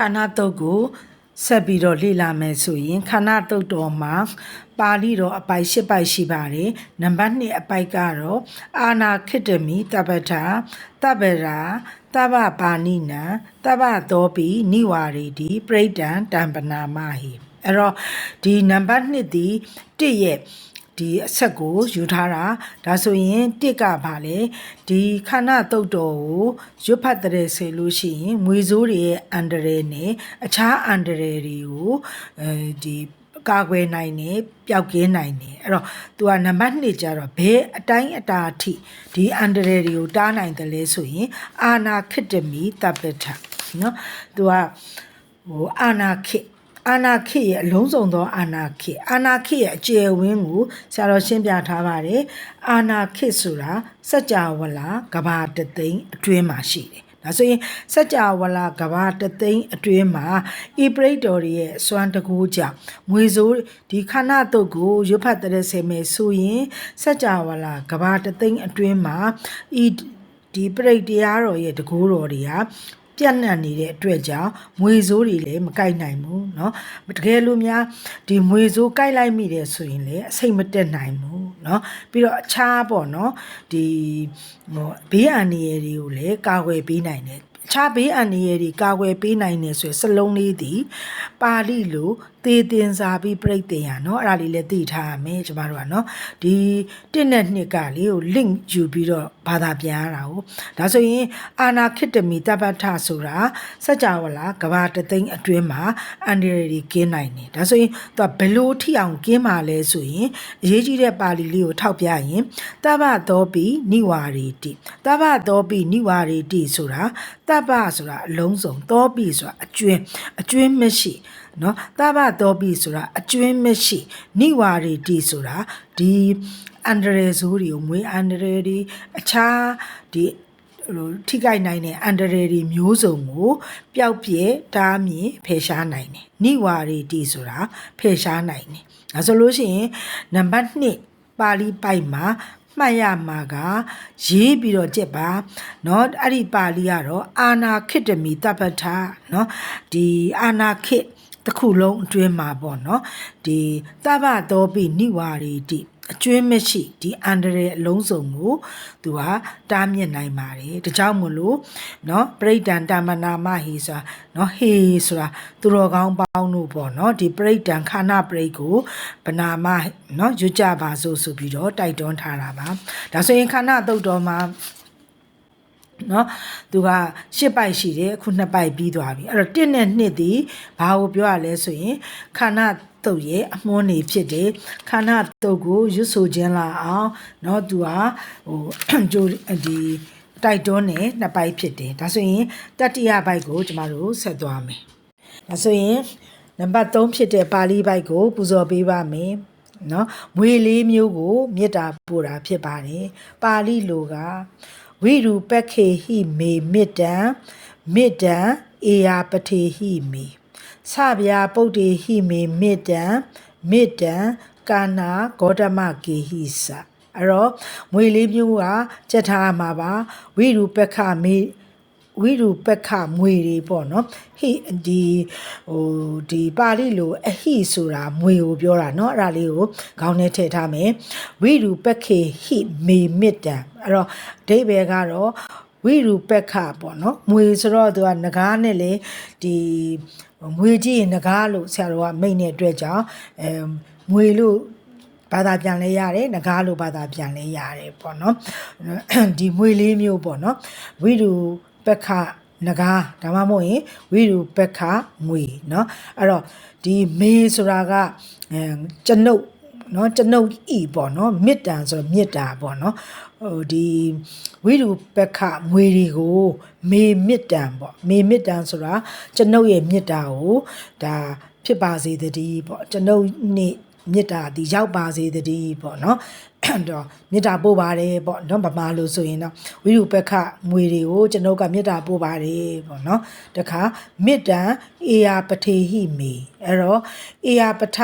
ခန္ဓာတုတ်ကိုဆက်ပြီးတော့လေ့လာမယ်ဆိုရင်ခန္ဓာတုတ်တော်မှာပါဠိတော်အပိုက်၈ပိုက်ရှိပါတယ်နံပါတ်1အပိုက်ကတော့အာနာခိတမိတပ္ပထာတပ္ပရာတဗ္ဗပါဏိနံတဗ္ဗသောပိနိဝါရီတိပရိဒံတံပနာမဟိအဲ့တော့ဒီနံပါတ်1ဒီ1ရဲ့ဒီအဆက်ကိုယူထားတာဒါဆိုရင်တစ်ကပါလေဒီခန္ဓာတုတ်တော်ကိုရွတ်ဖတ်တဲ့ဆယ်လို့ရှိရင်မွေစိုးတွေရဲ့အန္တရာယ်နဲ့အခြားအန္တရာယ်တွေကိုဒီကာကွယ်နိုင်တယ်ပျောက်ကင်းနိုင်တယ်အဲ့တော့ तू ကနံပါတ်2ကျတော့ဘယ်အတိုင်းအတာအထိဒီအန္တရာယ်တွေကိုတားနိုင်တယ်လဲဆိုရင်အာနာခိတမိတပ္ပထเนาะ तू ကအာနာခိရဲ့အလုံးစုံသောအာနာခိရဲ့အကျယ်ဝန်းကိုဆရာတော်ရှင်းပြထားပါတယ်အာနာခိဆိုတာစัจ java လာကဘာတသိန်းအတွင်းမှာရှိတယ်ဒါဆိုရင်စัจ java လာကဘာတသိန်းအတွင်းမှာဤပရိတော်ရဲ့စွမ်းတကူကြောင့်ငွေစိုးဒီခန္ဓာတုတ်ကိုရွတ်ဖတ်တဲ့ဆယ်မယ်ဆိုရင်စัจ java လာကဘာတသိန်းအတွင်းမှာဤဒီပရိတရားတော်ရဲ့တကူတော်တွေကပြန့်နှံ့နေတဲ့အတွက်ကြောင့်မွေစိုးတွေလည်းမကိုက်နိုင်ဘူးเนาะတကယ်လို့များဒီမွေစိုးကိုက်လိုက်မိတယ်ဆိုရင်လည်းအစိတ်မတက်နိုင်ဘူးเนาะပြီးတော့အခြားပေါ့เนาะဒီဘေးအန္တရာယ်တွေကိုလည်းကာကွယ်ပေးနိုင်တယ်အခြားဘေးအန္တရာယ်တွေကာကွယ်ပေးနိုင်တယ်ဆိုရင်စလုံးလေးဒီပါဠိလိုသေတင်စာပြီးပြိတ္တရာเนาะအဲ့ဒါလေးလည်းသိထားရမယ်ကျမတို့ကเนาะဒီ1နဲ့2ကလေးကို link ယူပြီးတော့ဘာသာပြန်ရတာကိုဒါဆိုရင်အာနာခိတမိတပ္ပထဆိုတာစัจ java လာကဘာတသိန်းအတွင်းမှာအန္တရာယ်တွေကင်းနိုင်တယ်ဒါဆိုရင်သူကဘလို့ထိအောင်ကင်းပါလဲဆိုရင်အရေးကြီးတဲ့ပါဠိလေးကိုထောက်ပြရင်တဗ္ဗသောပိနိဝါရီတိတဗ္ဗသောပိနိဝါရီတိဆိုတာတဗ္ဗဆိုတာအလုံးစုံသောပိဆိုတာအကျွင်းမရှိเนาะတဗ္ဗသောပိဆိုတာအကျွင်းမရှိနိဝါရီတိဆိုတာဒီအန္တရာယ်ဆိုးတွေကိုမွေးအန္တရာယ်တွေအခြားဒီထိခိုက်နိုင်တဲ့အန္တရာယ်တွေမျိုးစုံကိုပျောက်ပြဲတားမြင်ဖယ်ရှားနိုင်တယ်နိဝါရီတိဆိုတာဖယ်ရှားနိုင်တယ်ဒါဆိုလို့ရှိရင်နံပါတ်2ပါဠိပိုက်မှာမှတ်ရမှာကရေးပြီးတော့ကြက်ပါเนาะအဲ့ဒီပါဠိကတော့အာနာခိတမိတပ္ပထเนาะဒီအာနာခိတစ်ခုလုံးအတွင်းမှာပေါ့เนาะဒီတဗ္ဗသောပိနိဝါရီတိအကျွင်းမရှိဒီအန္တရာယ်အလုံးစုံကိုသူကတားမြစ်နိုင်ပါတယ်ဒါကြောင့်မို့လို့เนาะပရိဒံတမနာမဟိဆိုတာเนาะဟေဆိုတာသူတော်ကောင်းပေါင်းတို့ပေါ့เนาะဒီပရိဒံခန္ဓာပရိကိုဗနာမเนาะရွတ်ကြပါစို့ဆိုပြီးတော့တိုက်တွန်းထားတာပါဒါဆိုရင်ခန္ဓာတုတ်တော်မှာเนาะသူက8ပိုက်ရှိတယ်အခု2ပိုက်ပြီးသွားပြီအဲ့တော့1နဲ့2ဒီဘာကိုပြောရလဲဆိုရင်ခန္ဓာတုတ်ရဲ့အမွှန်းနေဖြစ်တယ်ခန္ဓာတုတ်ကိုရွတ်ဆိုခြင်းလာအောင်เนาะသူကကြိုဒီတိုက်တွန်းနေ2ပိုက်ဖြစ်တယ်ဒါဆိုရင်တတိယပိုက်ကိုကျမတို့ဆက်သွားမယ်ဒါဆိုရင်နံပါတ်3ဖြစ်တဲ့ပါဠိပိုက်ကိုပူဇော်ပေးပါမယ်เนาะမွေလေးမျိုးကိုမေတ္တာပို့တာဖြစ်ပါတယ်ပါဠိလိုကဝိရူပခေဟိမေမေတ္တံအေယာပထေဟိမေသဗျာပုတ်တေဟိမေမေတ္တံကာနာဂေါတမကေဟိစအဲ့တော့မွေလေးမျိုးကကြက်ထားမှာပါဝိရူပခမွေတွေပေါ့နော်ဟိဒီပါဠိလိုအဟိဆိုတာမွေကိုပြောတာเนาะအဲ့ဒါလေးကိုခေါင်းထဲထည့်ထားမယ်ဝိရူပခေဟိမေမေတ္တံအဲ့တော့အဓိပ္ပာယ်ကတော့ဝိရူပခပေါ့နော်မွေဆိုတော့သူကငကားနဲ့လေဒီမွေကြည့်ရင်ငကားလို့ဆရာတော်ကမိတ်တဲ့အတွက်ကြောင့်မွေလို့ဘာသာပြန်လဲရတယ်ငကားလို့ဘာသာပြန်လဲရတယ်ပေါ့နော်ဒီမွေလေးမျိုးပေါ့နော်ဝိရူပက္ခနဂါဒါမှမဟုတ်ရင်ဝိရူပက္ခမွေเนาะအဲ့တော့ဒီမေဆိုတာကကျွန်ုပ်เนาะကျွန်ုပ်ဤပေါ့เนาะမေတ္တံဆိုတော့မေတ္တာပေါ့เนาะဒီဝိရူပက္ခမွေတွေကိုမေမေတ္တံပေါ့မေမေတ္တံဆိုတာကျွန်ုပ်ရဲ့မေတ္တာကိုဒါဖြစ်ပါစေတည်းပေါ့ကျွန်ုပ်နေ့မေတ္တာဒီရောက်ပါစေတည်းပေါ့เนาะတော့မေတ္တာပို့ပါတယ်ပေါ့နော်ဗမာလို့ဆိုရင်တော့ဝိရူပက္ခမွေတွေကိုကျွန်တော်ကမေတ္တာပို့ပါတယ်ပေါ့နော်တခါမေတ္တံအေယာပထေဟိမေအဲ့တော့အေယာပထ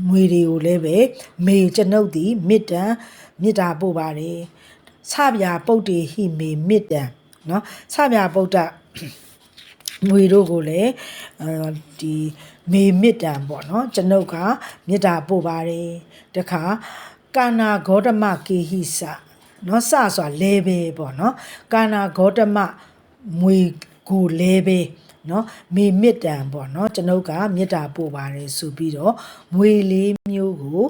မွေတွေကိုလည်းပဲမေကျွန်ုပ်ဒီမေတ္တာပို့ပါတယ်သဗျာပုတ်တေဟိမေမေတ္တံနော်သဗျာပုတ်တ ငွေတို့ကိုလည်းဒီမေမေတ္တံပေါ့နော်ကျွန်ုပ်ကမေတ္တာပို့ပါတယ်တခါကာနာဂေါတမကေဟိစနော်စဆိုတာလဲပဲပေါ့နော်ကာနာဂေါတမမွေကိုလဲပဲနော်မေမေတ္တံပေါ့နော်ကျွန်ုပ်ကမေတ္တာပို့ပါတယ်ဆိုပြီးတော့မွေလေးမျိုးကို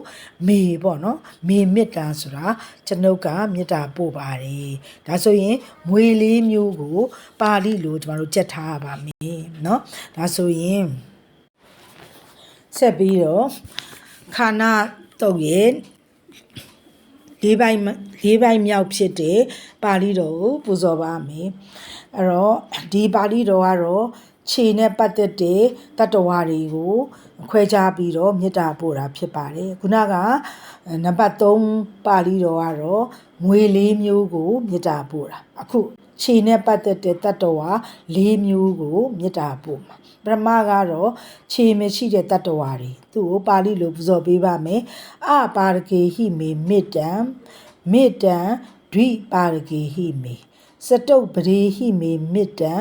မေပေါ့နော်မေမေတ္တံဆိုတာကျွန်ုပ်ကမေတ္တာပို့ပါတယ်ဒါဆိုရင်မွေလေးမျိုးကိုပါဠိလိုကျွန်တော်တို့ကြက်ထားပါမယ်နော်ဒါဆိုရင်ဆက်ပြီးတော့ခါနာတုတ်ရဲ့လေးပိုင်းမြောက်ဖြစ်တဲ့ပါဠိတော်ကိုပူဇော်ပါမယ်အဲ့တော့ဒီပါဠိတော်ကတော့ခြေနဲ့ပတ်သက်တဲ့တတ္တဝါတွေကိုခွဲခြားပြီးတော့မေတ္တာပို့တာဖြစ်ပါတယ်ခုနကနံပါတ်3ပါဠိတော်ကတော့ငွေ၄မျိုးကိုမေတ္တာပို့တာအခုခြေနဲ့ပတ်သက်တဲ့တတ္တဝါ၄မျိုးကိုမေတ္တာပို့မှာပထမကတော့ခြေမရှိတဲ့တတ္တဝါတွေသူ့ကိုပါဠိလိုပူဇော်ပေးပါမယ်အပါရကေဟိမေမေတ္တံမေတ္တံဒွိပါရကေဟိမေစတုပ္ပရေဟိမေမေတ္တံ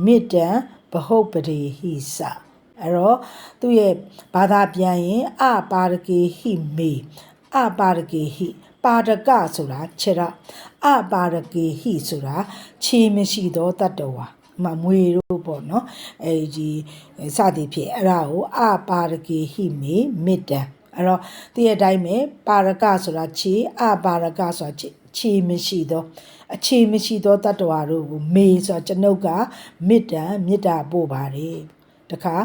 မေတ္တံဘဟုတ်ပရေဟိစအဲ့တော့သူ့ရဲ့ဘာသာပြန်ရင်အပါရကေဟိမေအပါရကေဟိပါဒကဆိုတာခြေရအပါရကေဟိဆိုတာခြေမရှိသောတတ္တဝါမွေတို့ပေါ့နော်အဲဒီစသည်ဖြစ်အဲ့ဒါကိုအပါရကေဟိမေမေတ္တံအဲ့တော့တည့်ရဲ့အတိုင်းပဲပါရကဆိုတာခြေအပါရကဆိုတာခြေမရှိသောအခြေမရှိသောတတ္တဝါတို့ကိုမေဆိုကျွန်ုပ်ကမေတ္တံမေတ္တာပို့ပါတယ်တခါ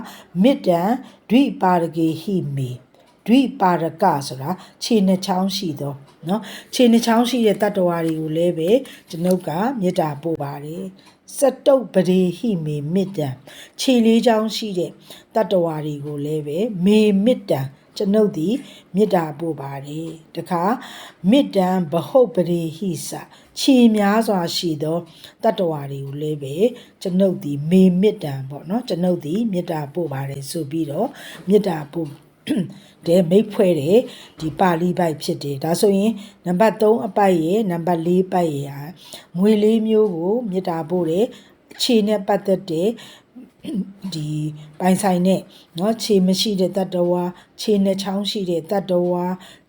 မေတ္တံဒွိပါရကေဟိမေဒွိပါရကဆိုတာခြေနှချောင်းရှိသောနော်ခြေနှချောင်းရှိတဲ့တတ္တဝါတွေကိုလည်းပဲကျွန်ုပ်ကမေတ္တာပို့ပါတယ်စတုပ္ပရေဟိမေမေတ္တံခြေလေးချောင်းရှိတဲ့တတ္တဝါတွေကိုလည်းပဲမေမေတ္တံကျွန်ုပ်သည်မေတ္တာပို့ပါတယ်တခါမေတ္တံဘဟုတ်ပရေဟိစခြေများစွာရှိသောတတ္တဝါတွေကိုလည်းပဲကျွန်ုပ်သည်မေမေတ္တံပေါ့နော်ကျွန်ုပ်သည်မေတ္တာပို့ပါတယ်ဆိုပြီးတော့မေတ္တာပို့တဲ့မိတ်ဖွဲ့တဲ့ဒီပါဠိပိုက်ဖြစ်တယ်ဒါဆိုရင်နံပါတ်3အပိုက်ရဲ့နံပါတ်4ပိုက်ရဲ့ငွေလေးမျိုးကိုမေတ္တာပို့တဲ့ခြေနဲ့ပတ်သက်တဲ့ဒီပိုင်ဆိုင်နဲ့เนาะခြေမရှိတဲ့တတ္တဝါခြေနှစ်ချောင်းရှိတဲ့တတ္တဝါ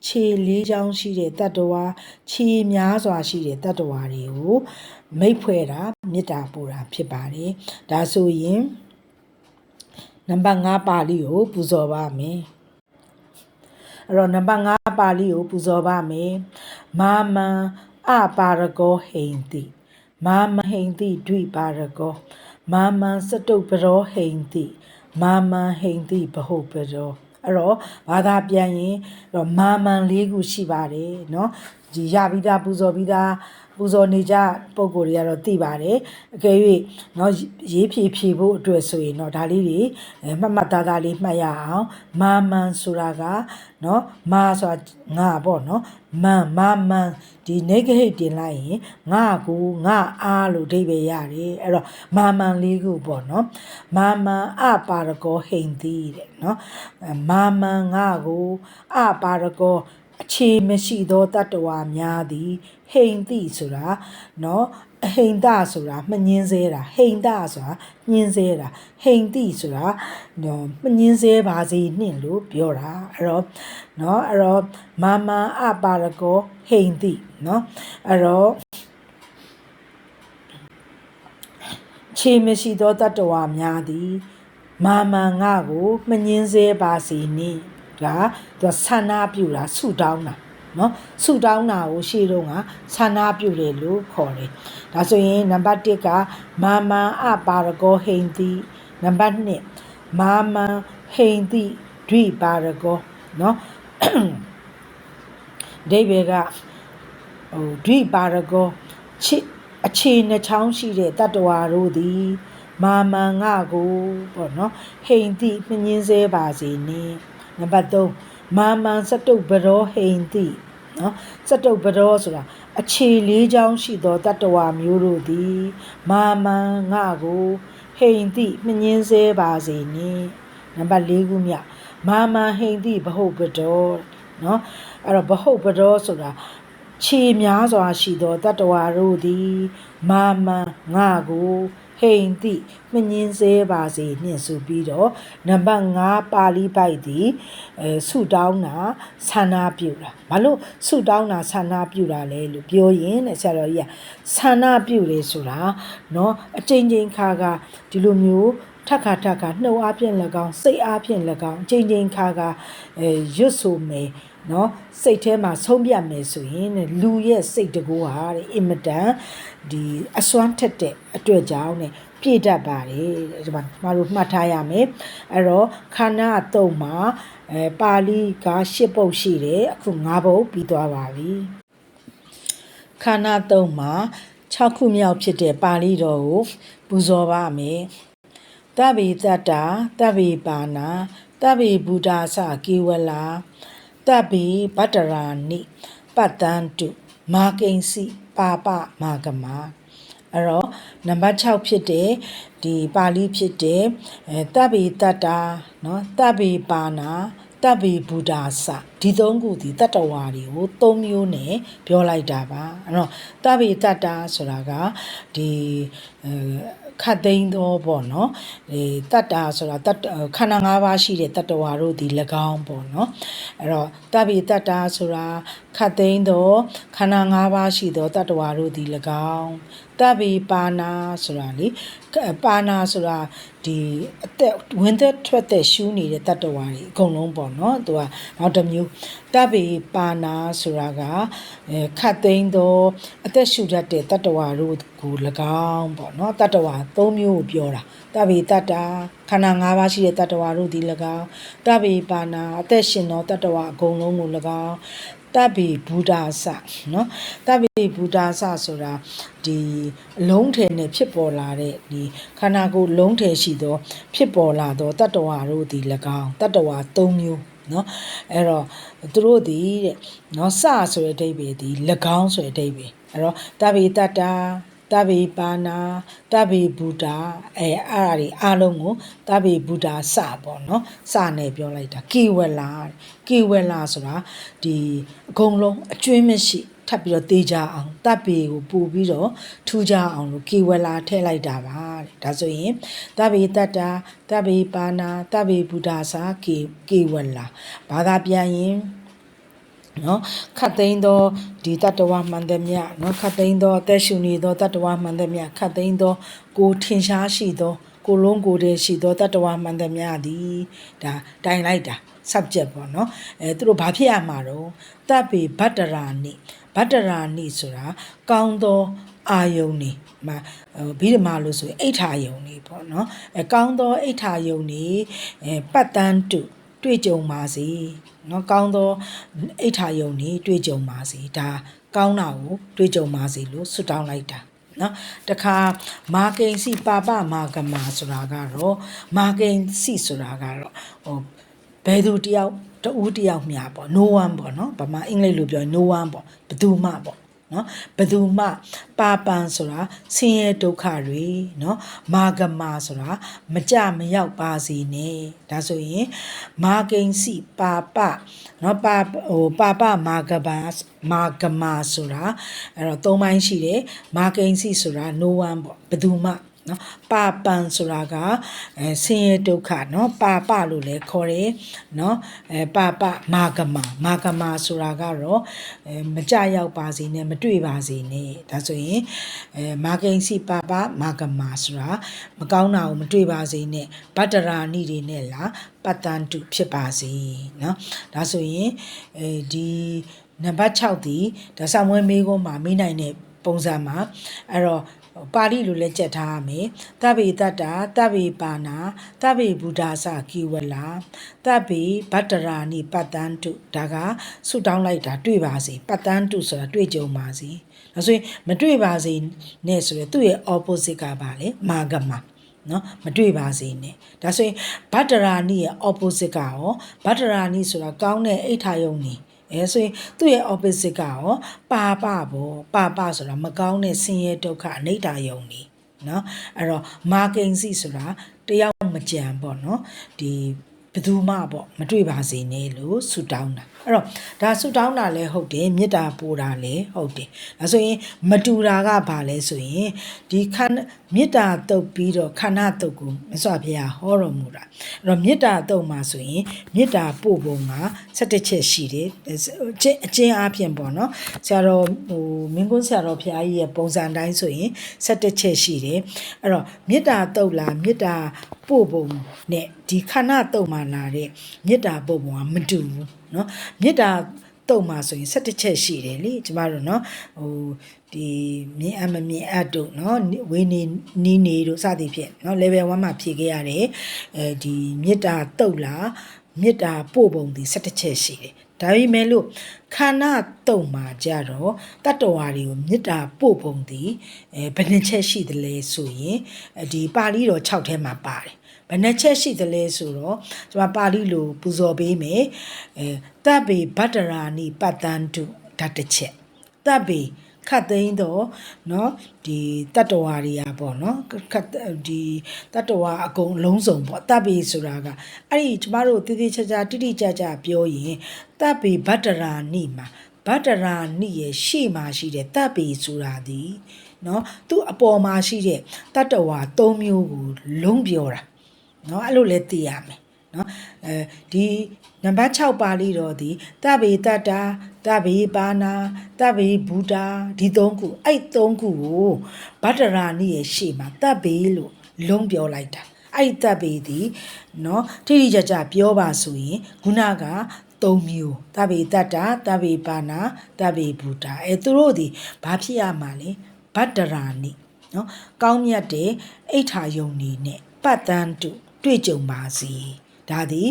ခြေလေးချောင်းရှိတဲ့တတ္တဝါခြေများစွာရှိတဲ့တတ္တဝါတွေကိုမိတ်ဖွဲ့တာမေတ္တာပို့တာဖြစ်ပါတယ်ဒါဆိုရင်နံပါတ်5ပါဠိကိုပူဇော်ပါမယ်အဲ့တော့နံပါတ်5ပါဠိကိုပူဇော်ပါမယ်မာမံအပါရကောဟိန္တိမာမဟိန္တိဒွိပါရကောမာမံစတုပ္ပရောဟိန္တိမာမံဟိန္တိဘဟုတ်ပရောအဲ့တော့ဘာသာပြန်ရင်တော့မာမံ၄ခုရှိပါတယ်เนาะဒီရပြီးသားပူဇော်ပြီးသားပူဇော်နေကြပုံကိုယ်တွေကတော့သိပါတယ်အကယ်၍เนาะရေးဖြည့်ဖို့အတွက်ဆိုရင်တော့ဒါလေးတွေမှတ်သားလေးမှတ်ရအောင်မာမန်ဆိုတာကเนาะမာဆိုတာငါပေါ့เนาะမန်ဒီ negative တင်လိုက်ရင်ငါကိုငါအားလို့အဓိပ္ပာယ်ရတယ်အဲ့တော့မာမန်လေးခုပေါ့เนาะမာမန်အပါရကောဟိန္တိတဲ့เนาะမာမန်ငါကိုအပါရကောအခြေမရှိသောတတ္တဝါများသည်ဟိန္တိဆိုတာเนาะအဟိန္တဆိုတာမငင်းစေတာဟိန္တဆိုတာညင်းစေတာဟိန္တိဆိုတာမငင်းစေပါစေနှင့်လို့ပြောတာအဲ့တော့မာမန်အပါရကောဟိန္တိเนาะအဲ့တော့ခြေမရှိသောတတ္တဝါများသည်မာမန်ငါကိုမငင်းစေပါစေနှင့်ဒါသူဆန္ဒပြုတာဆုတောင်းတာเนาะဆုတောင်းတာကိုရှေ့တော့ကဆန္ဒပြုတယ်လို့ခေါ်တယ်ဒါဆိုရင်နံပါတ်1ကမာမန်အပါရကောဟိန္တိနံပါတ်2မာမန်ဟိန္တိဒွိပါရကောเนาะဒိဗေကဒွိပါရကောအခြေနှချောင်းရှိတဲ့တတ္တဝါတို့သည်မာမန်ငါကိုပေါ့เนาะဟိန္တိမငင်းစေပါစေနှင့်နံပါတ်3မာမန်စတုပ္ပရောဟိန္တိเนาะစတုပ္ပရောဆိုတာအခြေလေးချောင်းရှိသောတတ္တဝါမျိုးတို့သည်မာမန်ငါကိုဟိန္တိမငင်းစေပါစေနှင့်နံပါတ်4ခုမြောက်မာမန်ဟိန္တိဘဟုတ်ပတောเนาะအဲ့တော့ဘဟုတ်ပတောဆိုတာခြေများစွာရှိသောတတ္တဝါတို့သည်မာမန်ငါကိုဟ ဟိန်တိမငင်းစေပါစေနှင့်ဆိုပြီးတော့နံပါတ်5ပါဠိပိုက်သည်ဆုတောင်းတာဆန္ဒပြုတာဘာလို့ဆုတောင်းတာဆန္ဒပြုတာလဲလို့ပြောရင်တဲ့ဆရာတော်ကြီးကဆန္ဒပြုတယ်ဆိုတာเนาะအချိန်ချင်းခါကဒီလိုမျိုးထက်ခါနှုတ်အားဖြင့်၎င်းစိတ်အားဖြင့်၎င်းအချိန်ချင်းခါကရွတ်ဆိုမယ်နော်စိတ်ထဲမှာဆုံးဖြတ်မယ်ဆိုရင်လူရဲ့စိတ်တကူဟာတဲ့အင်မတန်ဒီအစွမ်းထက်တဲ့အတွက်ကြောင့်နဲ့ပြည့်တတ်ပါတယ်ဒီမှာတို့မှတ်ထားရမယ်အဲ့တော့ခန္ဓာအတုံးမှာပါဠိက10ပုဒ်ရှိတယ်အခု9ပုဒ်ပြီးသွားပါပြီခန္ဓာတုံးမှာ6ခုမြောက်ဖြစ်တဲ့ပါဠိတော်ကိုပူဇော်ပါမယ်တဗ္ဗေတ္တာတဗ္ဗေပါဏာတဗ္ဗေဘုဒ္ဓဆကေဝလာတဗ္ဗေဗတ္တရာနိပတ္တန္တုမာကိဉ္စီပါပမာဂမအဲ့တော့နံပါတ်6ဖြစ်တဲ့ဒီပါဠိဖြစ်တဲ့တဗ္ဗေတ္တာနော်တဗ္ဗေပါဏာတဗ္ဗေဘုဒ္ဓဆဒီသုံးခုဒီတတ္တဝါတွေကို၃မျိုးနဲ့ပြောလိုက်တာပါအဲ့တော့တဗ္ဗေတ္တာဆိုတာကဒီခတ်သိမ်းသောပေါ့နော်တတ္တာဆိုတာခန္ဓာ၅ပါးရှိတဲ့တတ္တဝါတို့ဒီ၎င်းပေါ့နော်အဲ့တော့တဗ္ဗေတ္တာဆိုတာခတ်သိမ်းသောခန္ဓာ၅ပါးရှိသောတတ္တဝါတို့ဒီ၎င်းတဗ္ဗေပါဏာဆိုတာလေပါဏာဆိုတာဒီအသက်ဝင်သက်ထွက်သက်ရှူးနေတဲ့တတ္တဝါတွေအကုန်လုံးပေါ့နော်သူကနောက်တစ်မျိုးတဗ္ဗေပါဏာဆိုတာကခတ်သိမ်းသောအသက်ရှူတတ်တဲ့တတ္တဝါတို့ကို၎င်းပေါ့နော်တတ္တဝါ၃မျိုးကိုပြောတာတဗ္ဗေတ္တာခန္ဓာ၅ပါးရှိတဲ့တတ္တဝါတို့ဒီ၎င်းတဗ္ဗေပါဏာအသက်ရှင်သောတတ္တဝါအကုန်လုံးကို၎င်းတဗ္ဗေဘုဒ္ဓဆနော်တဗ္ဗေဘုဒ္ဓဆဆိုတာဒီအလုံးထဲနဲ့ဖြစ်ပေါ်လာတဲ့ဒီခန္ဓာကိုယ်လုံးထဲရှိသောဖြစ်ပေါ်လာသောတတ္တဝါတို့ဒီ၎င်းတတ္တဝါ၃မျိုးနော်အဲ့တော့သူတို့ဒီတဲ့နော်စဆိုတဲ့အဓိပ္ပာယ်ဒီ၎င်းဆိုတဲ့အဓိပ္ပာယ်အဲ့တော့တဗ္ဗေတ္တာတဗ္ဗေပါဏာတဗ္ဗေဘုဒ္ဓအဲ့ဒါတွေအားလုံးကိုတဗ္ဗေဘုဒ္ဓစပေါ့နော်စနဲ့ပြောလိုက်တာကေဝလာဆိုတာဒီအကုန်လုံးအကျွင်းမရှိထပ်ပြီးတော့တေးကြအောင်တဗ္ဗေကိုပို့ပြီးတော့ထူကြအောင်လို့ကေဝလာထည့်လိုက်တာပါတဲ့ဒါဆိုရင်တဗ္ဗေတ္တာတဗ္ဗေပါဏာတဗ္ဗေဘုဒ္ဓစကေဝလာဘာသာပြန်ရင်နော်ခတ်သိမ်းသောဒီတတ္တဝမှန်သမျှနော်ခတ်သိမ်းသောအသက်ရှူနေသောတတ္တဝမှန်သမျှခတ်သိမ်းသောကိုထင်ရှားရှိသောကိုလုံးကိုယ်တည်းရှိသောတတ္တဝမှန်သမျှသည်ဒါတိုင်လိုက်တာ subject ပေါ့နော်သူတို့ဘာဖြစ်ရမှာတော့တဗ္ဗေဗတ္တရာနိဆိုတာကောင်းသောအာယုန်နေမှာဘိဓမ္မာလို့ဆိုရင်အိဋ္ဌာယုန်နေပေါ့နော်ကောင်းသောအိဋ္ဌာယုန်နေပတ္တန္တုတွေ့ကြုံပါစေနော်ကောင်းသောအိဋ္ဌာယုန်နေတွေ့ကြုံပါစေဒါကောင်းတာကိုတွေ့ကြုံပါစေလို့ဆုတောင်းလိုက်တာနော်တခါမာကိဉ္စီပါပမာဂမဆိုတာကတော့မာကိဉ္စီဆိုတာကတော့ဘယ်သူတယောက်တူတယောက်မြာပေါ့ no one ပေါ့နော်ဗမာအင်္ဂလိပ်လိုပြောရင် no one ပေါ့ဘယ်သူမှပေါ့နော်ဘယ်သူမှပါပန်ဆိုတာဆင်းရဲဒုက္ခတွေနော်မာဂမဆိုတာမကြမရောက်ပါစေနဲ့ဒါဆိုရင်မာကိဉ္စီပါပနော်ပါပမာဂမဆိုတာအဲ့တော့၃ပိုင်းရှိတယ်မာကိဉ္စီဆိုတာ no one ပေါ့ဘယ်သူမှနော်ပါပန်ဆိုတာကဆင်းရဲဒုက္ခနော်ပါပလို့လည်းခေါ်တယ်နော်ပါပမာဂမဆိုတာကတော့မကြရောက်ပါစေနဲ့မတွေ့ပါစေနဲ့ဒါဆိုရင်မာကိဉ္စီပါပမာဂမဆိုတာမကောင်းတာကိုမတွေ့ပါစေနဲ့ဗတ္တရာနိတွေနဲ့လားပတ္တန္တုဖြစ်ပါစေနော်ဒါဆိုရင်ဒီနံပါတ်6ဒီဒါဆောင်ဝဲမေးခွန်းမှာမေးနိုင်တဲ့ပုံစံမှာအဲ့တော့ပါဠိလိုလည်းကြက်ထားရမယ်တဗ္ဗေတ္တာတဗ္ဗေပါဏာတဗ္ဗေဘုဒ္ဓဆကိဝလာတဗ္ဗေဗတ္တရာနိပတ္တန္တုဒါကဆုတောင်းလိုက်တာတွေ့ပါစေပတ္တန္တုဆိုတာတွေ့ကြုံပါစေဒါဆိုရင်မတွေ့ပါစေနဲ့ဆိုရယ်သူ့ရဲ့ opposite ကပါလေမာဂမနော်မတွေ့ပါစေနဲ့ဒါဆိုရင်ဗတ္တရာနိရဲ့ opposite ကရောဗတ္တရာနိဆိုတာကောင်းတဲ့အိဋ္ဌာယုန်နေဆိုရင်သူ့ရဲ့ opposite ကရောပါပပေါ့ပါဆိုတာမကောင်းတဲ့ဆင်းရဲဒုက္ခအနိဋ္ဌာယုန်နေနော်အဲ့တော့မာကိဉ္စီဆိုတာတယောက်မကြံပေါ့နော်ဒီ ဘယ်သူမှပေါ့မတွေ့ပါစေနဲ့လို့ဆုတောင်းတာအဲ့တော့ဒါဆုတောင်းတာလည်းဟုတ်တယ်မေတ္တာပို့တာလည်းဟုတ်တယ်ဒါဆိုရင်မတူတာကဘာလဲဆိုရင်ဒီမေတ္တာတုတ်ပြီးတော့ခန္ဓာတုတ်ကိုမြတ်စွာဘုရားဟောတော်မူတာအဲ့တော့မေတ္တာတုတ်မှာဆိုရင်မေတ္တာပို့ပုံက17ချက်ရှိတယ်အကျဉ်းအားဖြင့်ပေါ့နော်ဆရာတော်မင်းကွန်းဆရာတော်ဘုရားကြီးရဲ့ပုံစံတိုင်းဆိုရင်17ချက်ရှိတယ်အဲ့တော့မေတ္တာတုတ်လားမေတ္တာပို့ပုံနဲ့ဒီခန္ဓာတုတ်မှာလာတဲ့မေတ္တာပို့ပုံကမတူဘူးเนาะမေတ္တာတုတ်မှာဆိုရင်17ချက်ရှိတယ်လေကျမတို့เนาะဒီမြင်အပ်မမြင်အပ်တို့เนาะဝေနေနီးနေတို့စသည်ဖြင့်เนาะ level 1မှာဖြည့်ခဲ့ရတယ်ဒီမေတ္တာတုတ်လားမေတ္တာပို့ပုံဒီ17ချက်ရှိတယ်ဒါပေမဲ့လို့ခန္ဓာတုံမှာကြတော့တတ္တဝါတွေကိုမေတ္တာပို့ပုံဒီဘယ်နှချက်ရှိသလဲဆိုရင်ဒီပါဠိတော်6ထဲမှာပါတယ်ဘယ်နှချက်ရှိသလဲဆိုတော့ကျွန်မပါဠိလိုပူဇော်ပေးမယ်တပ်ပေဗတ္တရာနိပတ္တန္တုဓာတ်တစ်ချက်တပ်ပေခတ်သိမ်းတော့เนาะဒီတတ္တဝါတွေကပေါ့เนาะဒီတတ္တဝါအကုန်လုံးစုံပေါ့တပ်ပေဆိုတာကအဲ့ဒီကျမတို့တိတိကျကျတိတိကျကျပြောရင်တပ်ပေဗတ္တရာနိမှာဗတ္တရာနိရဲ့ရှေ့မှာရှိတဲ့တပ်ပေဆိုတာဒီเนาะသူ့အပေါ်မှာရှိတဲ့တတ္တဝါ၃မျိုးကိုလုံးပြောတာเนาะအဲ့လိုလဲသိရမယ်เนาะဒီနံပါတ်6ပါဠိတော်ဒီတဗ္ဗေတတ္တာတဗ္ဗေပါဏာတဗ္ဗေဘူတာဒီ3ခုအဲ့3ခုကိုဗတ္တရာနိရဲ့ရှေ့မှာတဗ္ဗေလို့လုံးပြောလိုက်တာအဲ့ဒီတဗ္ဗေဒီเนาะတိတိကျကျပြောပါဆိုရင်ခုနက3မျိုးတဗ္ဗေတတ္တာတဗ္ဗေပါဏာတဗ္ဗေဘူတာသူတို့ဒီဘာဖြစ်ရမှာလဲဗတ္တရာနိเนาะကောင်းမြတ်တဲ့အိဋ္ဌာယုံနေနဲ့ပတ္တန်တုတွေ့ကြုံပါစေဒါသည်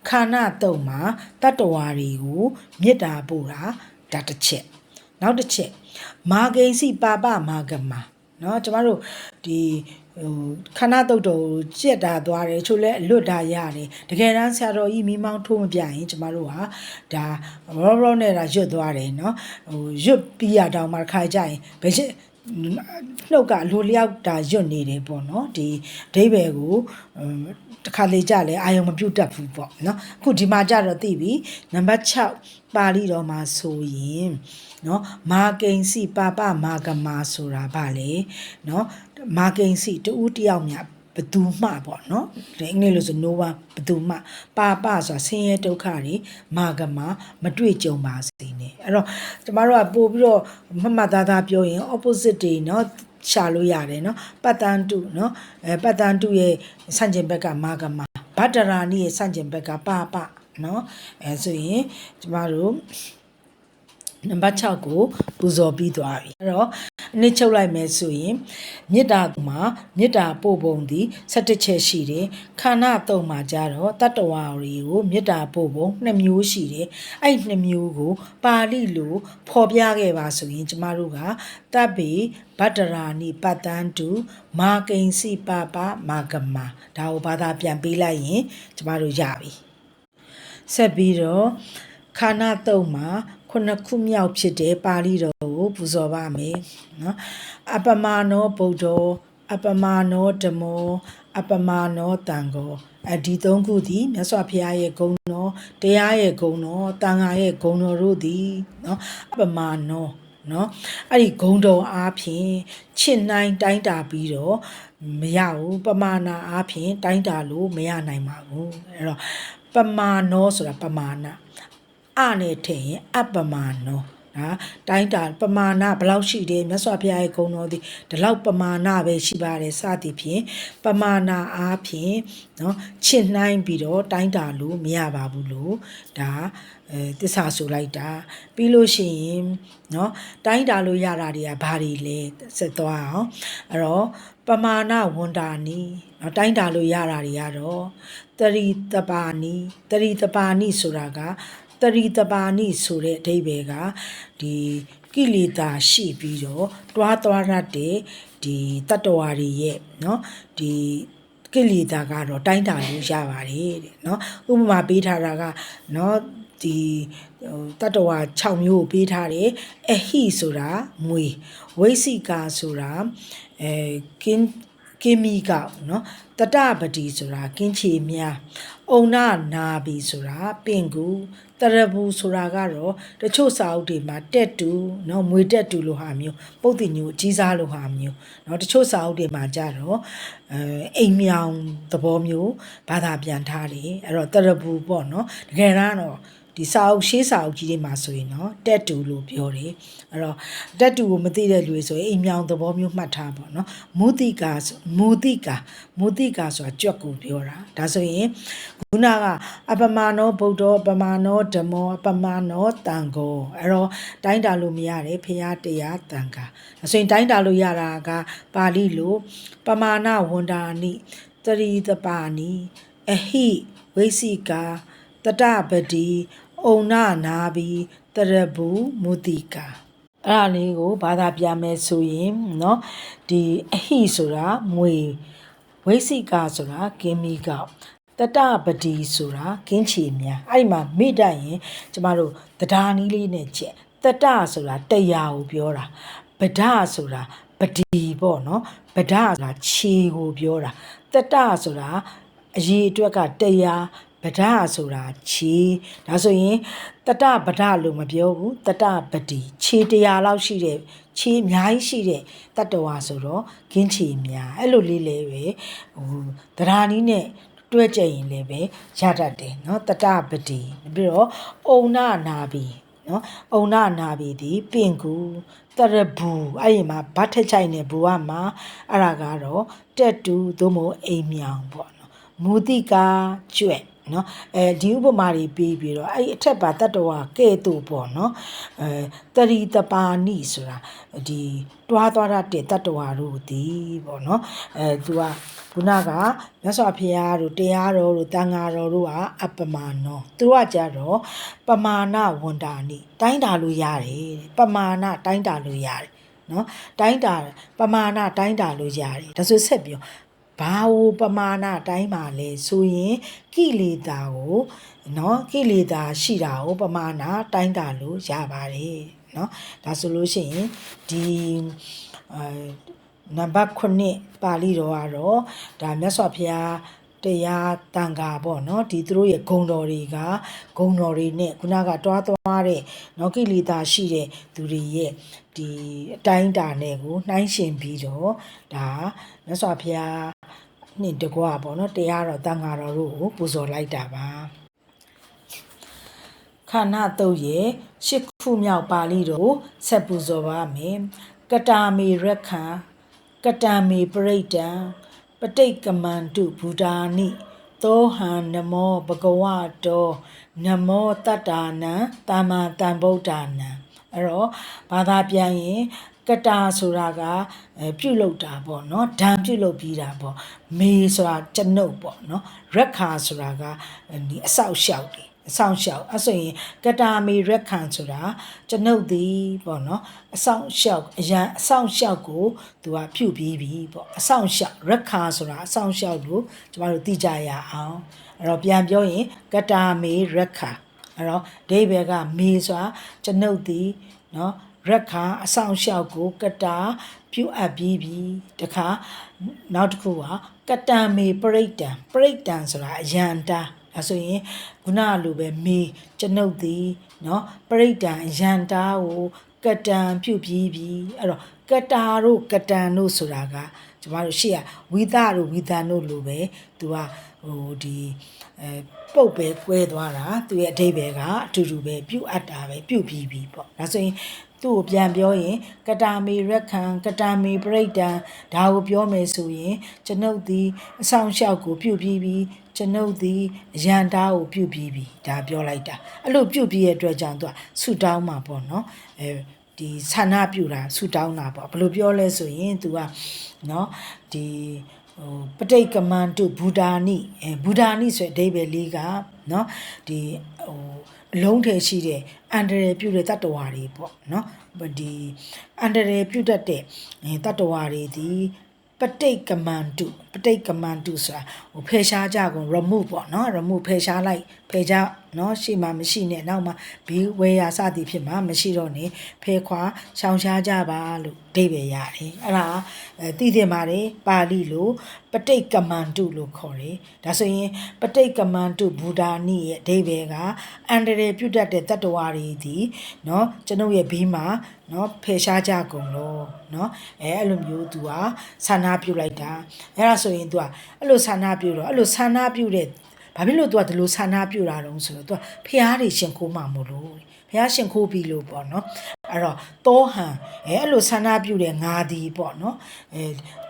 ခန္ဓာတုံမှာတတ္တဝါတွေကိုမေတ္တာပို့တာဒါတစ်ချက်နောက်တစ်ချက်မာဂိဉ္စီပါပမာဂမเนาะကျမတို့ဒီခန္ဓာတုတ်တော်ကိုကြက်တာသွားတယ်ချို့လဲလွတ်တာရတယ်တကယ်တမ်းဆရာတော်ကြီးမိမောင်းထိုးမပြရင်ကျမတို့ဟာဒါရောနဲ့ဒါရွတ်သွားတယ်เนาะရွတ်ပြီးရတောင်မှခါကြရင်ဘယ်ချက်နှုတ်ကလိုလျောက်တာရွတ်နေတယ်ပေါ့เนาะဒီအဓိပ္ပာယ်ကိုတခါလေကြလဲအာယုံမပြုတ်တတ်ဘူးပေါ့เนาะအခုဒီမှာကြတော့သိပြီနံပါတ်6ပါဠိတော်မှာဆိုရင်เนาะမာဂိဉ္စီပါပမာဂမာဆိုတာဗာလေเนาะမာဂိဉ္စီတူတယောက်မြဘသူမှပေါ့เนาะအင်္ဂလိပ်လိုဆို no one ဘသူမှပါပဆိုတာဆင်းရဲဒုက္ခတွေမာဂမာမတွေ့ကြုံပါစေနဲ့အဲ့တော့ကျမတို့ကပို့ပြီးတော့မှတ်သားသားပြောရင် opposite တွေเนาะရှာလို့ရတယ်เนาะပတ္တန်တုเนาะပတ္တန်တုရဲ့ဆန့်ကျင်ဘက်ကမာဂမာဗတ္တရာနိရဲ့ဆန့်ကျင်ဘက်ကပါပเนาะဆိုရင်ကျမတို့နံပါတ်6ကိုပူဇော်ပြီးသွားပြီအဲ့တော့အနည်းချုပ်လိုက်မယ်ဆိုရင်မေတ္တာမှာမေတ္တာပို့ပုံဒီ17ချက်ရှိတယ်ခန္ဓာ3မှာကြတော့တတ္တဝါတွေကိုမေတ္တာပို့ပုံ2မျိုးရှိတယ်အဲ့2မျိုးကိုပါဠိလိုဖော်ပြခဲ့ပါဆိုရင်ကျမတို့ကတဗ္ဗေဗတ္တရာနိပတ္တန္တုမာဂိဉ္စီပါပမာဂမာဒါကိုဘာသာပြန်ပေးလိုက်ရင်ကျမတို့ရပြီဆက်ပြီးတော့ခန္ဓာ3မှာ9ခုမြောက်ဖြစ်တဲ့ပါဠိတော်ကိုပူဇော်ပါမယ်နော်အပမာနောဗုဒ္ဓောအပမာနောဓမ္မောအပမာနောတံဃောဒီ3ခုသည်မြတ်စွာဘုရားရဲ့ဂုဏ်တော်တရားရဲ့ဂုဏ်တော်တန်ခါရဲ့ဂုဏ်တော်တို့သည်နော်အပမာနောနော်အဲ့ဒီဂုဏ်တော်အားဖြင့်ချစ်နိုင်တိုင်းတာပြီးတော့မရဘူးပမာဏအားဖြင့်တိုင်းတာလို့မရနိုင်ပါဘူးအဲ့တော့ပမာနောဆိုတာပမာဏနဲ့ထည့်ရင်အပမာနောတိုင်းတာပမာဏဘယ်လောက်ရှိတယ်မြတ်စွာဘုရားရဲ့ဂုဏ်တော်ဒီဒီလောက်ပမာဏပဲရှိပါတယ်စသည်ဖြင့်ပမာဏအားဖြင့်เนาะချစ်နှိုင်းပြီးတော့တိုင်းတာလို့မရပါဘူးလို့ဒါသစ္စာဆိုလိုက်တာပြီးလို့ရှိရင်เนาะတိုင်းတာလို့ရတာတွေကဘာတွေလဲဆက်သွားအောင်အဲ့တော့ပမာဏဝန်တာနီเนาะတိုင်းတာလို့ရတာတွေကတော့တရိတပါနီတရိတပါနီဆိုတာကတရိတပါဏိဆိုတဲ့အဓိပ္ပာယ်ကဒီကိလေသာရှိပြီးတော့တွားသွားရတဲ့ဒီတတ္တဝါတွေရဲ့เนาะဒီကိလေသာကတော့တိုင်းတာလို့ရပါတယ်တဲ့เนาะဥပမာပေးထားတာကเนาะဒီတတ္တဝါ6မျိုးကိုပေးထားတယ်အဟိဆိုတာမွေဝိသိကာဆိုတာက ကင်းမီကောက်နော်တတပတိဆိုတာကင်းချေများအုံနာနာဘီဆိုတာပင်ကူတရဘူးဆိုတာကတော့တချို့စာအုပ်တွေမှာတက်တူနော်မွေတက်တူလိုဟာမျိုးပုတ်တိညိုအကြီးစားလိုဟာမျိုးနော်တချို့စာအုပ်တွေမှာကြတော့အိမ်မြောင်သဘောမျိုးဘာသာပြန်ထားတယ်အဲ့တော့တရဘူးပေါ့နော်တကယ်တော့ဒီစာအုပ်ရှေးစာအုပ်ကြီးတွေမှာဆိုရင်နော်တက်တူလို့ပြောတယ်အဲ့တော့တက်တူကိုမသိတဲ့လူတွေဆိုရင်အိမ်မြောင်သဘောမျိုးမှတ်ထားပါနော်မုတိကာဆိုတာကြွက်ကိုပြောတာဒါဆိုရင်ခုနကအပမာနောဗုဒ္ဓအပမာနောဓမ္မောအပမာနောတန်ခောအဲ့တော့တိုင်းတာလို့မရတယ်ဖရာတရားတန်ခါဒါဆိုရင်တိုင်းတာလို့ရတာကပါဠိလိုပမာဏဝန္ဒာနိတရိတပါဏိအဟိဝိသိကာတတပတိအုံနာနာဘီတရဘူးမုတိကာအဲ့ဒါလေးကိုဘာသာပြမယ်ဆိုရင်เนาะဒီအဟိဆိုတာမွေဝိသိကာဆိုတာကင်းမီကောက်တတပတိဆိုတာကင်းချေများအဲ့ဒီမှာမိတတ်ရင်ကျမတို့တရားနီးလေးနဲ့ချက်တတဆိုတာတရားကိုပြောတာဗဒဆိုတာပတိပေါ့เนาะဗဒဆိုတာခြေကိုပြောတာတတဆိုတာအရေးအတွက်ကတရားဗဒဆိုတာခြေဒါဆိုရင်တတဗဒလို့မပြောဘူးတတပတိခြေတရားလောက်ရှိတဲ့ခြေအများကြီးရှိတဲ့တတ္တဝါဆိုတော့ကင်းချေများအဲ့လိုလေးလေးပဲတရားနီးနဲ့တွဲကြရင်လည်းပဲရတတ်တယ်เนาะတတပတိပြီးတော့အုံနာနာဘီเนาะအုံနာနာဘီဒီပင်ကူတရဘူးအဲ့ဒီမှာဗတ်ထက်ချိုက်နေဘူကမှာအဲ့ဒါကတော့တက်တူသို့မဟုတ်အိမ်မြောင်ပေါ့နော်မူတိကာကျွဲ့နော်ဒီဥပမာတွေပြီးတော့အဲ့အထက်ပါတတ္တဝါကဲ့သို့ပေါ့နော်တရိတပါဏိဆိုတာဒီတွားသွားတဲ့တတ္တဝါတို့ဒီပေါ့နော်သူကခုနကမြတ်စွာဘုရားတို့တရားတော်တို့တန်ဃာတော်တို့ကအပမာနောသူကကြတော့ပမာဏဝန္တာနိတိုင်းတာလို့ရတယ်ပမာဏတိုင်းတာလို့ရတယ်နော်တိုင်းတာပမာဏတိုင်းတာလို့ရတယ်ဒါဆိုဆက်ပြောဘာဝပမာဏတိုင်းပါလဲဆိုရင်ကိလေသာကိုเนาะကိလေသာရှိတာကိုပမာဏတိုင်းတာလို့ရပါတယ်เนาะဒါဆိုလို့ရှိရင်ဒီနံပါတ်9ပါဠိတော်ကတော့ဒါမြတ်စွာဘုရားတရားတန်ခါပေါ့เนาะဒီသူတို့ရဲ့ဂုဏ်တော်တွေကဂုဏ်တော်တွေနဲ့ခုနကတွားသွားတဲ့เนาะကိလေသာရှိတဲ့သူတွေရဲ့ဒီအတိုင်းတာနဲ့ကိုနှိုင်းယှဉ်ပြီးတော့ဒါမြတ်စွာဘုရားနှင့်တကွာပေါ့เนาะတရားတော်တန်ခါတော်တို့ကိုပူဇော်လိုက်တာပါခန္ဓာတုတ်ရဲ့ရှစ်ခုမြောက်ပါဠိတော်ဆက်ပူဇော်ပါမယ်ကတာမေရခံကတံမေပရိဒံပဋိက္ကမန္တုဘူတာနိသောဟံနမောဘဂဝတောနမောတတ္တာနံသမ္မာသမ္ဗုဒ္ဓနံအဲ့တော့ဘာသာပြန်ရင်ကတာဆိုတာကပြုတ်လောက်တာပေါ့နော်ဓာန်ပြုတ်လောက်ပြီးတာပေါ့မေဆိုတာကျွန်ုပ်ပေါ့နော်ရက်ခါဆိုတာကဒီအဆောက်အရှောက်တွေအဆောင်ရှောက်အဲ့ဆိုရင်ကတာမီရက်ခံဆိုတာကျွန်ုပ်သည်ပေါ့နော်အဆောင်ရှောက်အရန်အဆောင်ရှောက်ကိုသူကဖြုတ်ပြီးပြီပေါ့အဆောင်ရှောက်ရက်ခါဆိုတာအဆောင်ရှောက်လို့ကျမတို့သိကြရအောင်အဲ့တော့ပြန်ပြောရင်ကတာမီရက်ခါအဲ့တော့ဒိဗေကမေဆိုတာကျွန်ုပ်သည်နော်ရက်ခါအဆောင်ရှောက်ကိုကတာပြုတ်အပ်ပြီးပြီတခါနောက်တစ်ခုကကတံမေပရိဒံဆိုတာအရန်တာဒါဆိုရင်ခုနလိုပဲမေကျွန်ုပ်သည်เนาะပရိဒံယန္တာကိုကတံပြုတ်ပြီးပြီအဲ့တော့ကတာတို့ကတံတို့ဆိုတာကကျမတို့ရှေ့ကဝိသတို့ဝိသံတို့လိုပဲသူကဟိုဒီပုတ်ပဲကွဲသွားတာသူရဲ့အဓိပ္ပာယ်ကအတူတူပဲပြုတ်အပ်တာပဲပြုတ်ပြီးပြီပေါ့ဒါဆိုရင်သူ့ကိုပြန်ပြောရင်ကတာမီရက်ခံကတာမီပရိဒံဒါကိုပြောမယ်ဆိုရင်ကျွန်ုပ်သည်အဆောင်လျှောက်ကိုပြုတ်ပြီးပြီကျွန်ုပ်သည်ရန်တာကိုပြုတ်ပြီးပြီဒါပြောလိုက်တာအဲ့လိုပြုတ်ပြီးရဲ့အတွက်ကြောင့်သူကဆူတောင်းမှာပေါ့နော်ဒီဆန္ဒပြုတာဆူတောင်းတာပေါ့ဘယ်လိုပြောလဲဆိုရင်သူကနော်ဒီပဋိက္ကမန္တုဘူတာနိဘူတာနိဆိုတဲ့အဓိပ္ပာယ်လေးကနော်ဒီအလုံးထဲရှိတဲ့အန္တရာယ်ပြုတဲ့တတ္တဝါတွေပေါ့နော်ဒီအန္တရာယ်ပြုတတ်တဲ့တတ္တဝါတွေဒီပဋိက္ကမန္တုဆိုတာဖယ်ရှားကြကုန် remove ပေါ့နော် remove ဖယ်ရှားလိုက်ဖယ် နော်ရှိမှမရှိနဲ့နောက်မှဘီဝေယာစသည်ဖြစ်မှာမရှိတော့နေဖဲခွာရှောင်ရှားကြပါလို့အဓိပ္ပာယ်ရတယ်အဲ့ဒါသိသင်ပါတယ်ပါဠိလိုပဋိက္ကမန္တုလို့ခေါ်တယ်ဒါဆိုရင်ပဋိက္ကမန္တုဘူတာနိရဲ့အဓိပ္ပာယ်ကအန္တရာယ်ပြုတ်တတ်တဲ့တတ္တဝါတွေဒီနော်ကျွန်ုပ်ရဲ့ဘီမှာနော်ဖယ်ရှားကြကုန်လို့နော်အဲ့လိုမျိုးသူကဆန္ဒပြုလိုက်တာအဲ့ဒါဆိုရင်သူကအဲ့လိုဆန္ဒပြုတော့အဲ့လိုဆန္ဒပြုတဲ့ဘာဖြစ်လို့သူကဒီလိုဆန္ဒပြုတာတုံးဆိုတော့သူကဖျားတွေရှင်ခိုးမှာမို့လို့ဖျားရှင်ခိုးပြီလို့ပေါ့နော်အဲ့တော့တောဟံအဲ့လိုဆန္ဒပြုတဲ့ငါဒီပေါ့နော်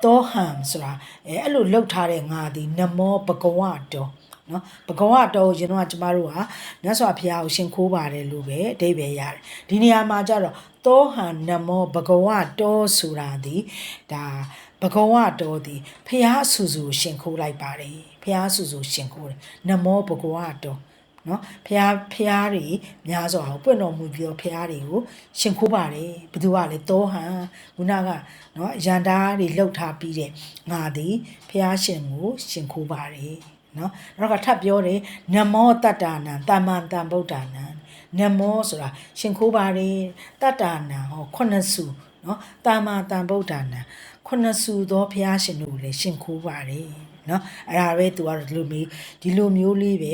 တောဟံဆိုတာအဲ့လိုလှုပ်ထားတဲ့ငါဒီနမောဘဂဝတောနော်ဘဂဝတော်ရင်တော့ကျမတို့ဟာမြတ်စွာဘုရားကိုရှင်ခိုးပါတယ်လို့ပဲအဓိပ္ပာယ်ရတယ်ဒီနေရာမှာကျတော့တောဟံနမောဘဂဝတော်ဆိုတာဒီဒါဘဂဝတော်ဒီဘုရားဆူဆူရှင်ခိုးလိုက်ပါတယ်ဘုရားဆူဆူရှင်ခိုးတယ်နမောဘဂဝတော်နော်ဖျားတွေများစွာကိုပွင့်တော်မူပြီးတော့ဖျားတွေကိုရှင်ခိုးပါတယ်ဘယ်သူကလဲတောဟံခုနကနော်ရန်တာတွေလှုပ်ထားပြီးတဲ့ငါသည်ဖျားရှင်ကိုရှင်ခိုးပါတယ်နော်တော့ကထပ်ပြောတယ်နမောတတ္တနာတမ္မန်တံဗုဒ္ဓနာနမောဆိုတာရှင်ခိုးပါတယ်တတ္တနာဟောခုနှစ်စုနော်တမ္မာတံဗုဒ္ဓနာခုနှစ်စုသောဘုရားရှင်တို့လည်းရှင်ခိုးပါတယ်နော်အဲ့ဒါပဲသူကတော့ဒီလိုမျိုးလေးပဲ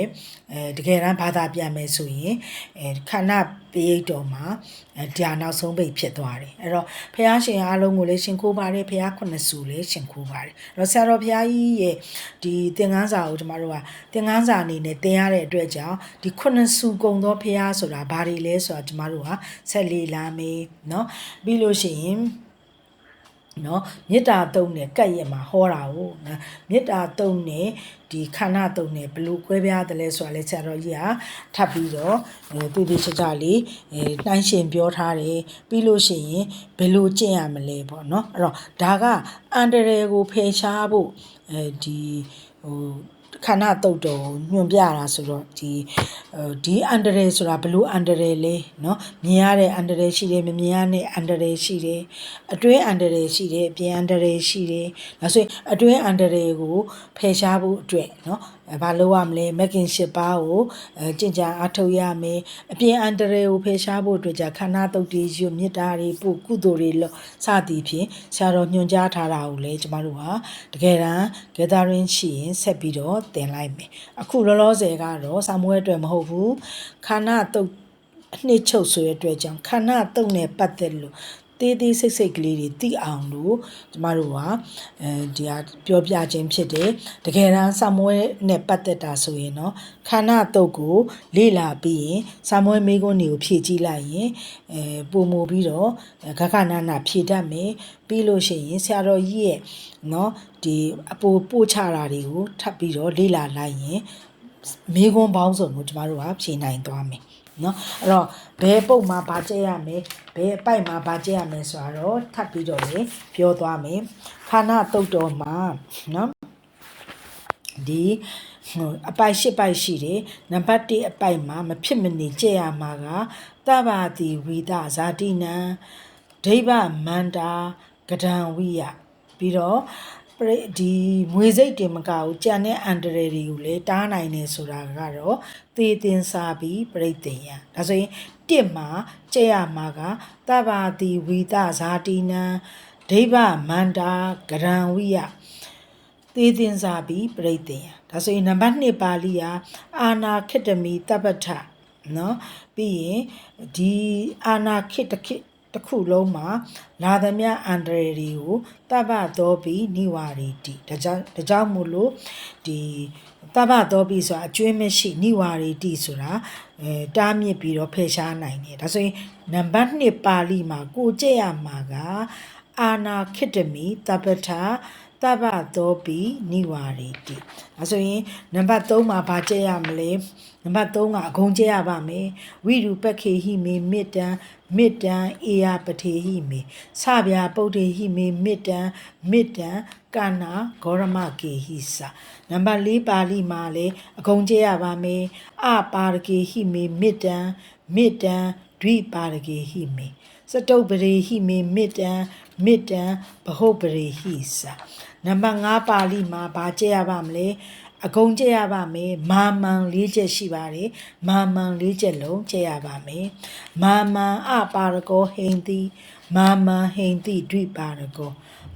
တကယ်တမ်းဘာသာပြန်မယ်ဆိုရင်ခန္ဓာပိဋတော်မှာဒါနောက်ဆုံးပိတ်ဖြစ်သွားတယ်အဲ့တော့ဘုရားရှင်အားလုံးကိုလည်းရှင်ခိုးပါတယ်ဘုရားခုနှစ်စုလည်းရှင်ခိုးပါတယ်အဲ့တော့ဆရာတော်ဘုရားကြီးရဲ့ဒီသင်္ကန်းစာကိုကျွန်တော်တို့ကသင်္ကန်းစာအနေနဲ့သင်ရတဲ့အတွက်ကြောင့်ဒီခုနှစ်စုကုံသောဘုရားဆိုတာဘာတွေလဲဆိုတာကျွန်တော်တို့ကဆက်လေးလာမယ်နော်ပြီးလို့ရှိရင်နော်မေတ္တာတုံးနဲ့ကတ်ရက်မှာဟောတာကိုနော်မေတ္တာတုံးနဲ့ဒီခန္ဓာတုံးနဲ့ဘလို့ကွဲပြားတယ်လဲဆိုတာလဲဆရာတော်ကြီးကထပ်ပြီးတော့တည်တည်ချာချာလေးနှိုင်းရှင်ပြောထားတယ်ပြီးလို့ရှိရင်ဘယ်လိုကျင့်ရမလဲပေါ့နော်အဲ့တော့ဒါကအန္တရာယ်ကိုဖယ်ရှားဖို့ဒီခန္ဓာတုတ်တော်ညွန်ပြတာဆိုတော့ဒီအန္တရာယ်ဆိုတာဘလို့အန္တရာယ်လဲเนาะမြင်ရတဲ့အန္တရာယ်ရှိတယ်မမြင်ရတဲ့အန္တရာယ်ရှိတယ်အတွင်းအန္တရာယ်ရှိတယ်အပြင်အန္တရာယ်ရှိတယ်ဒါဆိုရင်အတွင်းအန္တရာယ်ကိုဖယ်ရှားဖို့အတွက်เนาะဘာလုပ်ရမလဲမကင်၈ပါးကိုကြင်ကြံအထောက်ရမယ်အပြင်အန္တရာယ်ကိုဖယ်ရှားဖို့အတွက်じゃခန္ဓာတုတ်တွေရွမြစ်တာတွေပို့ကုသိုလ်တွေလို့စသည်ဖြင့်ဆရာတော်ညွှန်ကြားထားတာကိုလည်းကျမတို့ဟာတကယ်တမ်း gathering ရှိရင်ဆက်ပြီးတော့သင်လိုက်မယ်အခုလောလောဆယ်ကတော့စာမွေးအတွက်မဟုတ်ဘူးခန္ဓာတုတ်နှစ်ချုပ်ဆိုရတဲ့အတွက်ကြောင့်ခန္ဓာတုတ်နဲ့ပတ်သက်လို့သေးစိတ်ကလေးတွေသိအောင်လို့ကျမတို့ကဒီဟာပြောပြခြင်းဖြစ်တယ်တကယ်တမ်းစာမွေးနဲ့ပတ်သက်တာဆိုရင်เนาะခန္ဓာတုတ်ကိုလေ့လာပြီးရင်စာမွေးမိကုန်းတွေကိုဖြည့်ကြည့်လိုက်ရင်ပုံမူပြီးတော့ဂဂနာဖြည့်တတ်မယ်ပြီးလို့ရှိရင်ဆရာတော်ကြီးရဲ့เนาะဒီအပို့ချတာတွေကိုထပ်ပြီးတော့လေ့လာလိုက်ရင်မိကုန်းပေါင်းစုံကိုကျမတို့ကဖြည့်နိုင်သွားမယ်နော်အဲ့တော့ဘယ်ပုံမှာဗာကျက်ရမယ်ဘယ်အပိုက်မှာဗာကျက်ရမယ်ဆိုတော့ထပ်ပြီးတော့လေပြောသွားမယ်ခန္ဓာတုတ်တော်မှာနော်ဒီအပိုက်၈ပိုက်ရှိတယ်နံပါတ်1အပိုက်မှာမဖြစ်မနေကျက်ရမှာကသဗ္ဗတိဝိဒဇာတိနံဒိဗ္ဗမန္တာကဒံဝိယပြီးတော့ဒီမွေစိတ်တင်မကဘူးကြံတဲ့အန္တရာယ်တွေကိုလည်းတားနိုင်နေဆိုတာကတော့သေတင်စားပြီးပြိတ္တယံဒါဆိုရင်တစ်မှာကျက်ရမှာကသဗ္ဗတိဝိသဇာတိနံဒိဗ္ဗမန္တာကရံဝိယသေတင်စားပြီးပြိတ္တယံဒါဆိုရင်နံပါတ်2ပါဠိကအာနာခိတမိတပ္ပထနော်ပြီးရင်ဒီအာနာခိတခိတစ်ခုလုံးမှာလာသမျှအန္တရာယ်တွေကိုတပ္ပသောပိနိဝရတိဒါကြောင့်မို့လို့ဒီတပ္ပသောပိဆိုတာအကျွင်းမရှိနိဝရတိဆိုတာတားမြစ်ပြီးတော့ဖယ်ရှားနိုင်တယ်ဒါဆိုရင်နံပါတ်2ပါဠိမှာကိုကြည့်ရမှာကအာနာခိတမိတပ္ပထတပ္ပသောပိနိဝရတိဒါဆိုရင်နံပါတ်3မှာဗာကြည့်ရမလဲနံပါတ်3ကအကုန်ကြည့်ရပါမယ်ဝိရူပခေဟိမေမေတ္တံအေယပထေဟိမေစဗျာပုဒ္ဓေဟိမေမေတ္တံကာနာဂေါရမကေဟိစနံပါတ်4ပါဠိမှာလည်းအကုန်ကြည့်ရပါမယ်အပါရကေဟိမေမေတ္တံဒွိပါရကေဟိမေစတုပ္ပရေဟိမေမေတ္တံဗဟုပရေဟိစနံပါတ်5ပါဠိမှာဗာကြည့်ရပါမလဲ အကုန်ကျက်ရပါမယ်မာမန်၄ချက်ရှိပါတယ်မာမန်၄ချက်လုံးကျက်ရပါမယ်မာမန်အပါရကောဟိန္တိမာမန်ဟိန္တိဒွိပါရကော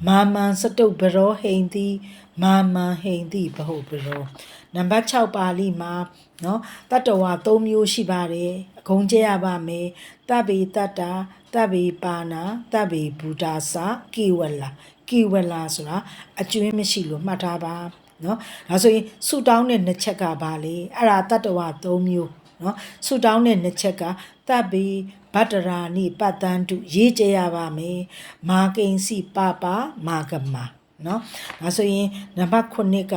မာမန်စတုတ်ဘရောဟိန္တိမာမန်ဟိန္တိဘဟုတ်ဘရောနံပါတ်6ပါဠိမှာနော်တတ္တဝါ3မျိုးရှိပါတယ်အကုန်ကျက်ရပါမယ်တဗ္ဗေတတ္တာတဗ္ဗေပါဏတဗ္ဗေဘူတာစကိဝလာဆိုတာအကျွင်းမရှိလို့မှတ်ထားပါနော်ဒါဆိုရင်ဆူတောင်းတဲ့နှစ်ချက်ကပါလေအဲ့ဒါတတ္တဝါ3မျိုးနော်ဆူတောင်းတဲ့နှစ်ချက်ကတဗ္ဗေဗတ္တရာနိပတ္တန္တုရေးကြရပါမယ်မာကိဉ္စီပပမာကမနော်ဒါဆိုရင်နံပါတ်9က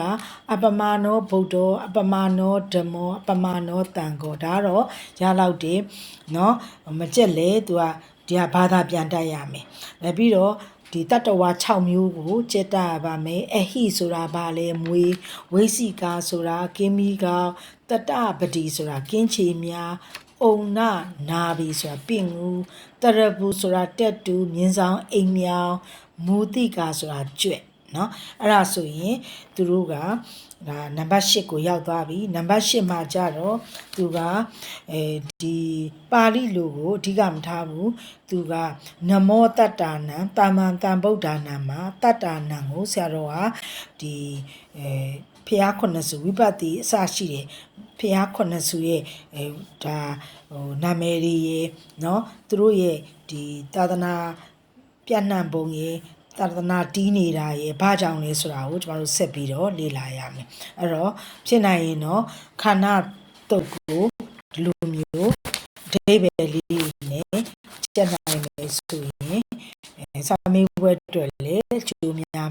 အပမာနောဗုဒ္ဓောအပမာနောဓမ္မောအပမာနောတံဃောဒါတော့ရလောက်တယ်နော်မကြက်လေသူကဒီကဘာသာပြန်တတ်ရမယ်နောက်ပြီးတော့ဒီတတ္တဝါ6မျိုးကိုကျက်တတ်ရပါမယ်အဟိဆိုတာဘာလဲမွေဝိစီကာဆိုတာကင်းမီကောင်တတ္တပတိဆိုတာကင်းချေများအုံနာဘီဆိုတာပင့်ငူတရဘူးဆိုတာတက်တူမြင်းဆောင်အိမ်မြောင်မူတိကာဆိုတာကြွက်နော်အဲ့ဒါဆိုရင်သူတို့ကဒါနံပါတ်8ကိုရောက်သွားပြီနံပါတ်8မှာကြတော့သူကဒီပါဠိလိုကိုအဓိကမထားဘူးသူကနမောတတ္တာနံတာမန်တံဗုဒ္ဓနာမှာတတ္တာနံကိုဆရာတော်ကဒီဖျား9စုဝိပဿနာအစရှိတယ်ဖျား9စုရဲ့ဒါနာမည်တွေရေနော်သူတို့ရဲ့ဒီသာသနာပြန့်နှံ့ပုံရေသာသနာတီးနေတာရေဘာကြောင့်လဲဆိုတာကိုကျွန်တော်တို့ဆက်ပြီးတော့လေ့လာရမယ်အဲ့တော့ဖြစ်နိုင်ရင်တော့ခန္ဓာတုတ်ကိုဒီလိုမျိုးဒိဗ္ဗေလေးနဲ့ကျက်နိုင်မယ်ဆိုရင်စာမေးပွဲအတွက်လည်းကျိုးများ